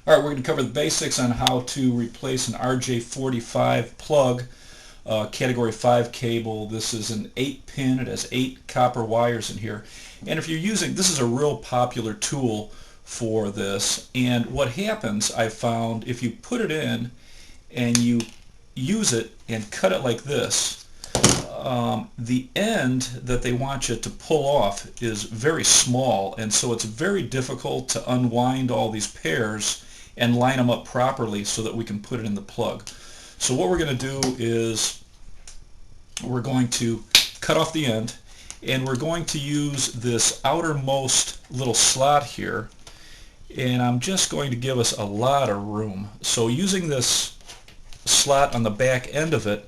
All right, we're going to cover the basics on how to replace an RJ45 plug, category 5 cable. This is an 8-pin. It has 8 copper wires in here. And if you're using, this is a real popular tool for this. And what happens, I found, if you put it in and you use it and cut it like this, the end that they want you to pull off is very small, and so it's very difficult to unwind all these pairs and line them up properly so that we can put it in the plug. So what we're going to do is we're going to cut off the end, and we're going to use this outermost little slot here, and I'm just going to give us a lot of room. So using this slot on the back end of it,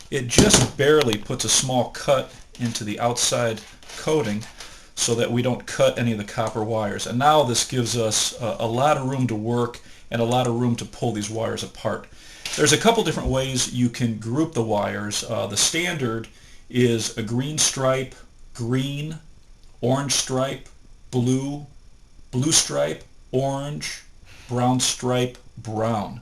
it just barely puts a small cut into the outside coating so that we don't cut any of the copper wires. And now this gives us a lot of room to work and a lot of room to pull these wires apart. There's a couple different ways you can group the wires. The standard is a green stripe, green, orange stripe, blue, blue stripe, orange, brown stripe, brown.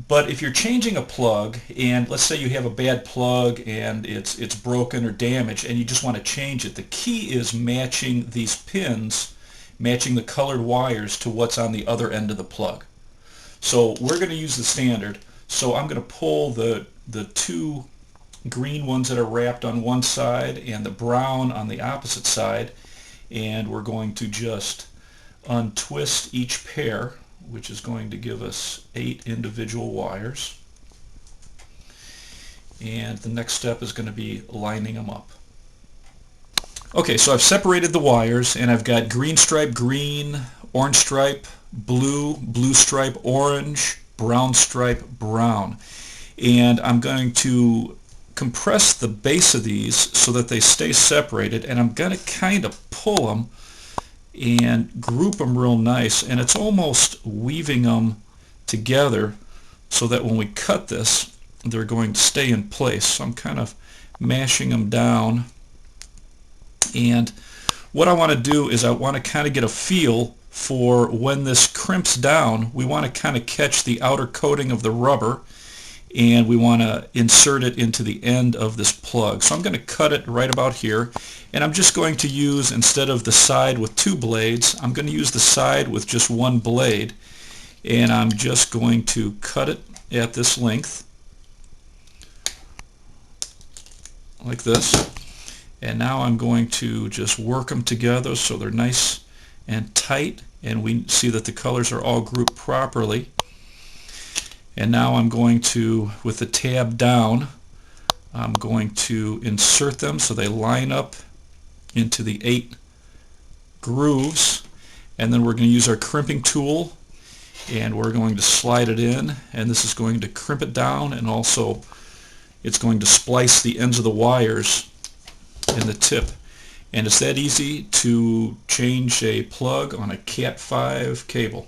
But if you're changing a plug, and let's say you have a bad plug and it's broken or damaged and you just want to change it, the key is matching these pins, matching the colored wires to what's on the other end of the plug. So we're going to use the standard. So I'm going to pull the two green ones that are wrapped on one side and the brown on the opposite side, and we're going to just untwist each pair, which is going to give us 8 individual wires. And the next step is going to be lining them up. Okay, so I've separated the wires, and I've got green stripe, green, orange stripe, blue, blue stripe, orange, brown stripe, brown. And I'm going to compress the base of these so that they stay separated, and I'm going to kind of pull them and group them real nice, and it's almost weaving them together so that when we cut this they're going to stay in place. So I'm kind of mashing them down, and what I want to do is I want to kind of get a feel for when this crimps down. We want to kind of catch the outer coating of the rubber, and we want to insert it into the end of this plug. So I'm going to cut it right about here, and I'm just going to use, instead of the side with 2 blades, I'm going to use the side with just 1 blade, and I'm just going to cut it at this length like this. And now I'm going to just work them together so they're nice and tight, and we see that the colors are all grouped properly. And now I'm going to, with the tab down, I'm going to insert them so they line up into the 8 grooves, and then we're going to use our crimping tool, and we're going to slide it in, and this is going to crimp it down, and also it's going to splice the ends of the wires in the tip. And it's that easy to change a plug on a Cat 5 cable.